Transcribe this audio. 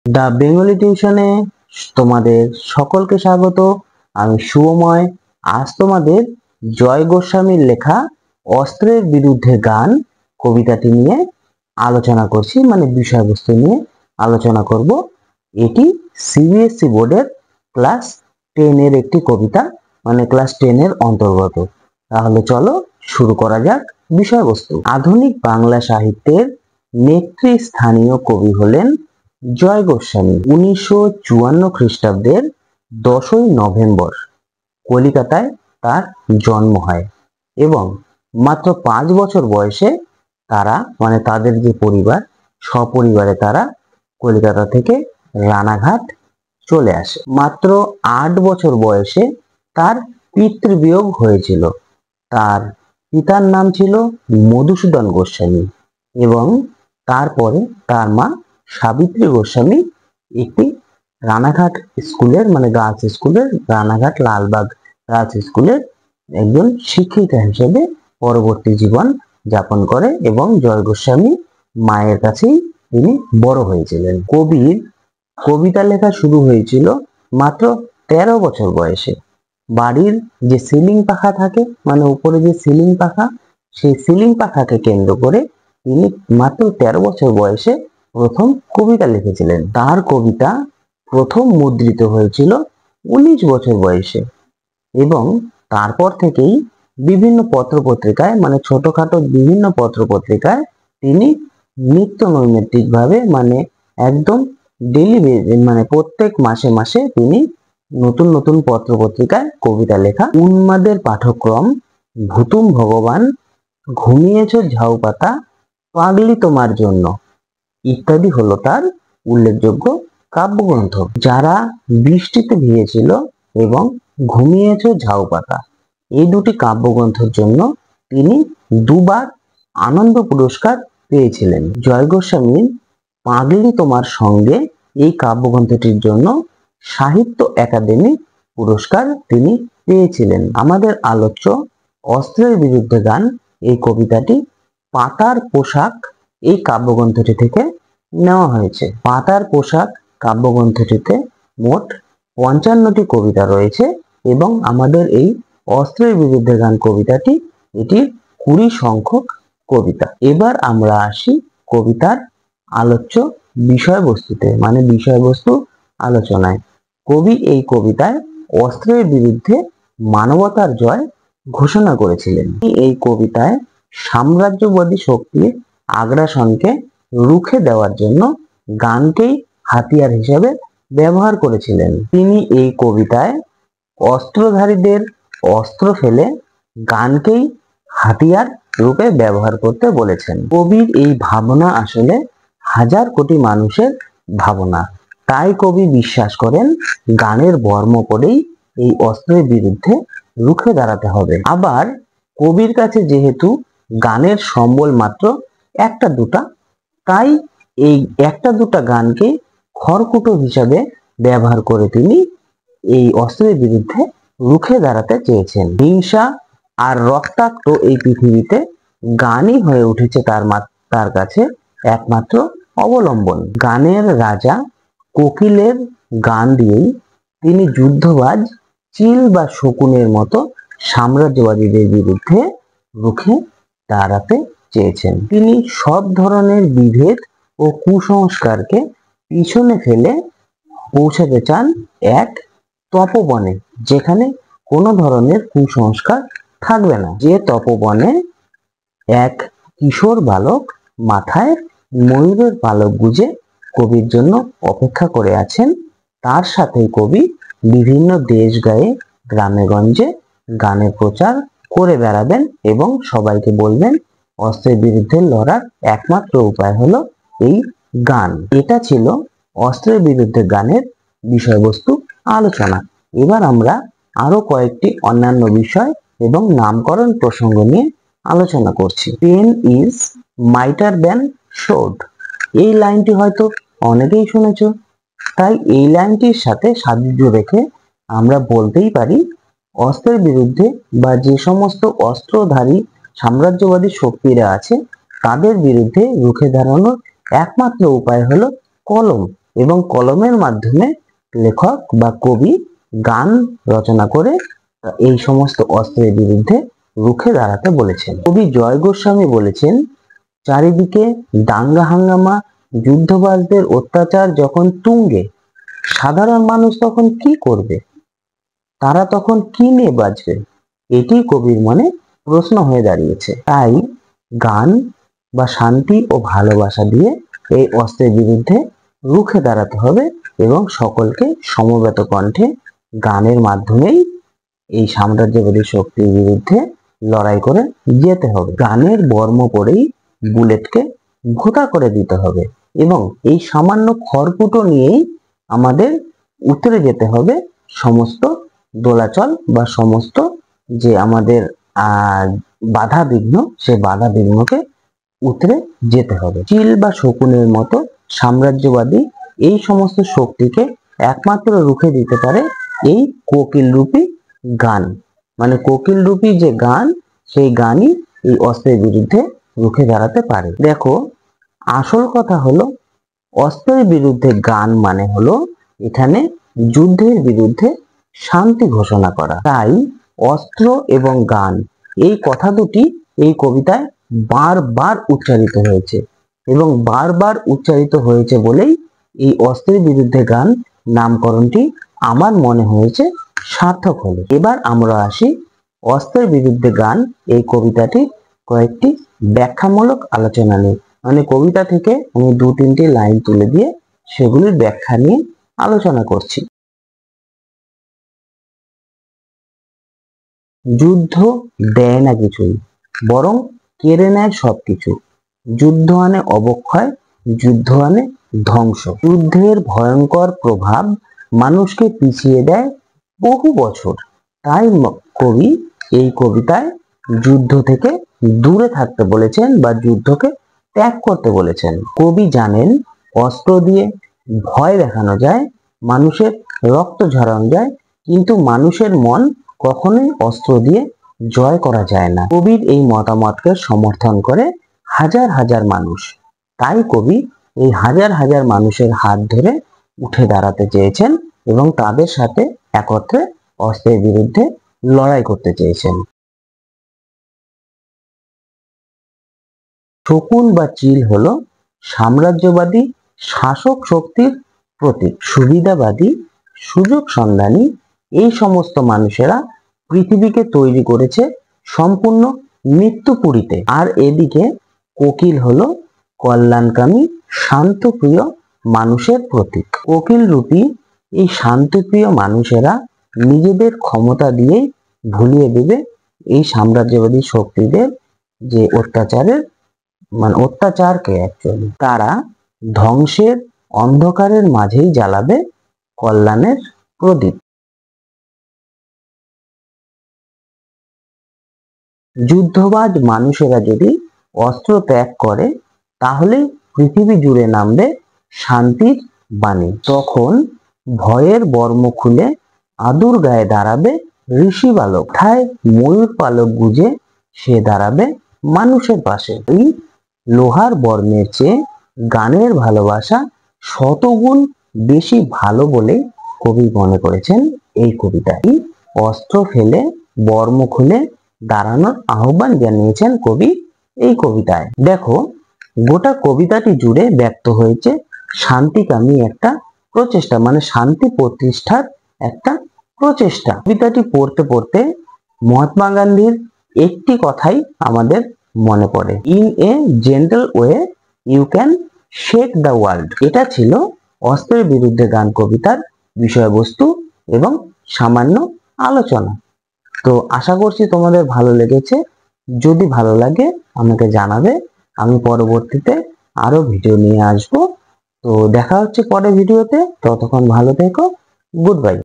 The Bengali টিউশনে তোমাদের সকলকে স্বাগত। আমি শুভময়। আজ তোমাদের জয় গোস্বামীর লেখা অস্ত্রের বিরুদ্ধে গান কবিতাটি নিয়ে আলোচনা করছি, মানে বিষয়বস্তু নিয়ে আলোচনা করব। এটি সিবিএসসি বোর্ডের ক্লাস 10 এর একটি কবিতা, মানে ক্লাস 10 এর অন্তর্গত। তাহলে চলো শুরু করা যাক বিষয়বস্তু। আধুনিক বাংলা সাহিত্যের নেতৃস্থানীয় কবি হলেন জয় গোস্বামী। 1954 খ্রিস্টাব্দের 10ই নভেম্বর কলিকাতায় তার জন্ম হয় এবং মাত্র 5 বছর বয়সে তারা, মানে তাদের যে পরিবার, সপরিবারে তারা কলিকাতা থেকে রানাঘাট চলে আসে। মাত্র 8 বছর বয়সে তার পিতৃবিয়োগ হয়েছিল। তার পিতার নাম ছিল মধুসূদন গোস্বামী এবং তারপরে তার মা সাবিত্রী গোস্বামী একটি রানাঘাট স্কুলের, মানে গার্লস স্কুলের, রানাঘাট লালবাগ গার্লস স্কুলের একজন শিক্ষিকা হিসেবে পরবর্তী জীবন যাপন করে এবং জয় গোস্বামী মায়ের কাছেই তিনি বড় হয়েছিলেন। কবির কবিতা লেখা শুরু হয়েছিল মাত্র 13 বছর বয়সে। বাড়ির যে সিলিং পাখা থাকে, মানে উপরে যে সিলিং পাখা, সেই সিলিং পাখাকে কেন্দ্র করে তিনি মাত্র 13 বছর বয়সে প্রথম কবিতা লিখেছিলেন। তার কবিতা প্রথম মুদ্রিত হয়েছিল 19 বছর বয়সে এবং তারপর থেকেই বিভিন্ন পত্রপত্রিকায়, মানে ছোটখাটো বিভিন্ন পত্রপত্রিকায় তিনি নিত্য নৈমিত্তিক ভাবে, মানে একদম ডেইলি, মানে প্রত্যেক মাসে মাসে তিনি নতুন নতুন পত্রপত্রিকায় কবিতা লেখা। উন্মাদের পাঠক্রম, ভুতুম ভগবান, ঘুমিয়েছ ঝাউ পাতা, পাগলি তোমার জন্য ইত্যাদি হলো তার উল্লেখযোগ্য কাব্যগ্রন্থ। যারা বৃষ্টিতে ভিজেছিল এবং ঘুমিয়েছ ঝাউ পাতা, এই দুটি কাব্যগ্রন্থের জন্য তিনি দুবার আনন্দ পুরস্কার পেয়েছিলেন। জয় গোস্বামীর পাগলি তোমার সঙ্গে এই কাব্যগ্রন্থটির জন্য সাহিত্য একাডেমি পুরস্কার তিনি পেয়েছিলেন। আমাদের আলোচ্য অস্ত্রের বিরুদ্ধে গান এই কবিতাটি পাতার পোশাক এই কাব্যগ্রন্থটি থেকে নেওয়া হয়েছে। পাতার পোশাক কাব্যগ্রন্থটিতে মোট 55টি কবিতা রয়েছে এবং আমাদের এই অস্ত্রের বিরুদ্ধে গান কবিতাটি এটির 20 সংখ্যক কবিতা। এবার আমরা আসি কবিতার আলোচ্য বিষয়বস্তুতে, মানে বিষয়বস্তু আলোচনায়। কবি এই কবিতায় অস্ত্রের বিরুদ্ধে মানবতার জয় ঘোষণা করেছিলেন। এই কবিতায় সাম্রাজ্যবাদী শক্তির আগ্রাসনকে রুখে দেওয়ার জন্য গানকেই হাতিয়ার হিসেবে ব্যবহার করেছিলেন। তিনি এই কবিতায় অস্ত্রধারীদের অস্ত্র ফেলে গানকেই হাতিয়ার রূপে ব্যবহার করতে বলেছেন। কবির এই ভাবনা আসলে হাজার কোটি মানুষের ভাবনা। তাই কবি বিশ্বাস করেন গানের বর্ম পরেই এই অস্ত্রের বিরুদ্ধে রুখে দাঁড়াতে হবে। আবার কবির কাছে যেহেতু গানের সম্বল মাত্র একটা দুটা, তাই এই একটা দুটা গানকে খড়কুটো হিসাবে ব্যবহার করে তিনি এই অস্ত্রের বিরুদ্ধে রুখে দাঁড়াতে চেয়েছেন। হিংসা আর রক্তাক্ত এই পৃথিবীতে গানই হয়ে উঠেছে তার কাছে একমাত্র অবলম্বন। গানের রাজা কোকিলের গান দিয়েই তিনি যুদ্ধবাজ চিল বা শকুনের মতো সাম্রাজ্যবাদীদের বিরুদ্ধে রুখে দাঁড়াতে চেয়েছেন। তিনি সব ধরনের বিভেদ ও কুসংস্কারকে পিছনে ফেলে পৌঁছাতে চান এক তপবনে, যেখানে কোনো ধরনের কুসংস্কার থাকবে না। যে তপবনে এক কিশোর বালক মাথায় ময়ূরের পালক গুজে কবির জন্য অপেক্ষা করে আছেন। তার সাথে কবি বিভিন্ন দেশ গায়ে গ্রামে গঞ্জে গানের প্রচার করে বেড়াবেন এবং সবাইকে বলবেন অস্ত্রের বিরুদ্ধে লড়ার একমাত্র উপায় হলো এই গান। এটা ছিল অস্ত্রের বিরুদ্ধে গানের বিষয়বস্তু আলোচনা। এবার আমরা আরো কয়েকটি অন্যান্য বিষয় এবং নামকরণ প্রসঙ্গ নিয়ে আলোচনা করছি। Pen is mightier than sword, এই লাইনটি হয়তো অনেকেই শুনেছ। তাই এই লাইনটির সাথে সাদৃশ্য রেখে আমরা বলতেই পারি অস্ত্রের বিরুদ্ধে বা যে সমস্ত অস্ত্রধারী সাম্রাজ্যবাদী শক্তিরা আছে তাদের বিরুদ্ধে রুখে দাঁড়ানোর একমাত্র উপায় হলো কলম এবং কলমের মাধ্যমে লেখক বা কবি গান রচনা করে এই সমস্ত অস্ত্রের বিরুদ্ধে রুখে দাঁড়াতে বলেছেন। কবি জয় গোস্বামী বলেছেন, চারিদিকে দাঙ্গা হাঙ্গামা, যুদ্ধবাজদের অত্যাচার যখন তুঙ্গে, সাধারণ মানুষ তখন কি করবে? তারা তখন কি নিয়ে বাঁচবে? এটি কবির মনে প্রশ্ন হয়ে দাঁড়িয়েছে। তাই গান বা শান্তি ও ভালোবাসা দিয়ে এই অস্ত্রের বিরুদ্ধে রুখে দাঁড়াতে হবে এবং সকলকে সমবেত কণ্ঠে গানের মাধ্যমেই এই সাম্রাজ্যবাদী শক্তির বিরুদ্ধে লড়াই করে যেতে হবে। গানের বর্ম পরেই বুলেটকে ভোঁতা করে দিতে হবে এবং এই সামান্য খড়কুটো নিয়েই আমাদের উতরে যেতে হবে সমস্ত দোলাচল বা সমস্ত যে আমাদের বাধা বিঘ্ন, সে বাধা বিঘ্নকে উতরে যেতে হবে। চিল বা শকুনের মতো সাম্রাজ্যবাদী এই সমস্ত শক্তিকে একমাত্র রুখে দিতে পারে এই কোকিল রূপী গান। মানে কোকিল রূপী যে গান, সেই গানই এই অস্ত্রের বিরুদ্ধে রুখে দাঁড়াতে পারে। দেখো, আসল কথা হলো অস্ত্রের বিরুদ্ধে গান মানে হলো এখানে যুদ্ধের বিরুদ্ধে শান্তি ঘোষণা করা। তাই অস্ত্র এবং গান এই কথা দুটি এই কবিতায় বারবার উচ্চারিত হয়েছে এবং বারবার উচ্চারিত হয়েছে বলেই এই অস্ত্রের বিরুদ্ধে গান নামকরণটি আমার মনে হয়েছে সার্থক হলো। এবার আমরা আসি অস্ত্রের বিরুদ্ধে গান এই কবিতাটির কয়েকটি ব্যাখ্যামূলক আলোচনা নিয়ে। মানে কবিতা থেকে আমি 2-3টি লাইন তুলে দিয়ে সেগুলির ব্যাখ্যা নিয়ে আলোচনা করছি। যুদ্ধ দেয় না কিছুই, বরং কেড়ে নেয় সবকিছু। যুদ্ধ আনে অবক্ষয়, যুদ্ধ আনে ধ্বংস। যুদ্ধের ভয়ঙ্কর প্রভাব মানুষকে পিছিয়ে দেয় বহু বছর। তাই কবি এই কবিতায় যুদ্ধ থেকে দূরে থাকতে বলেছেন বা যুদ্ধকে ত্যাগ করতে বলেছেন। কবি জানেন অস্ত্র দিয়ে ভয় দেখানো যায়, মানুষের রক্ত ঝরানো যায়, কিন্তু মানুষের মন কখনোই অস্ত্র দিয়ে জয় করা যায় না। কবির এই মতামতকে সমর্থন করে হাজার হাজার মানুষ। তাই কবি এই হাজার হাজার মানুষের হাত ধরে উঠে দাঁড়াতে চেয়েছেন এবং তাদের সাথে একত্রে অস্ত্রের বিরুদ্ধে লড়াই করতে চেয়েছেন। শকুন বা চিল হলো সাম্রাজ্যবাদী শাসক শক্তির প্রতীক। সুবিধাবাদী, সুযোগ সন্ধানী এই সমস্ত মানুষেরা পৃথিবীকে তৈরি করেছে সম্পূর্ণ মৃত্যুপুরীতে। আর এদিকে কোকিল হলো কল্যাণকামী, শান্তপ্রিয় মানুষের প্রতীক। কোকিল রূপী এই শান্তপ্রিয় মানুষেরা নিজেদের ক্ষমতা দিয়েই ভুলিয়ে দেবে এই সাম্রাজ্যবাদী শক্তিদের যে অত্যাচারকে অ্যাকচুয়ালি তারা ধ্বংসের অন্ধকারের মাঝেই জ্বালাবে কল্যাণের প্রদীপ। যুদ্ধবাজ মানুষেরা যদি অস্ত্র ত্যাগ করে তাহলে পৃথিবী জুড়ে নামবে শান্তির বাণী। তখন ভয়ের বর্ম খুলে আদুর গায়ে দাঁড়াবে ঋষি বালক। ঠায় ময়ূর পালক গুজে সে দাঁড়াবে মানুষের পাশে। এই লোহার বর্মের চেয়ে গানের ভালোবাসা শতগুণ বেশি ভালো বলে কবি মনে করেছেন এই কবিতায়। অস্ত্র ফেলে বর্ম খুলে দাঁড়ানোর আহ্বান জানিয়েছেন কবি এই কবিতায়। দেখো, গোটা কবিতাটি জুড়ে ব্যক্ত হয়েছে শান্তিকামী একটা প্রচেষ্টা, মানে শান্তি প্রতিষ্ঠার একটা প্রচেষ্টা। কবিতাটি পড়তে পড়তে মহাত্মা গান্ধীর একটি কথাই আমাদের মনে পড়ে, in a gentle way you can shake the world. এটা ছিল অস্ত্রের বিরুদ্ধে গান কবিতার বিষয়বস্তু এবং সামান্য আলোচনা। তো আশা করছি তোমাদের ভালো লেগেছে। যদি ভালো লাগে আমাকে জানাবে, আমি পরবর্তীতে আরো ভিডিও নিয়ে আসবো। তো দেখা হচ্ছে পরের ভিডিওতে, ততক্ষণ ভালো থেকো, গুড বাই।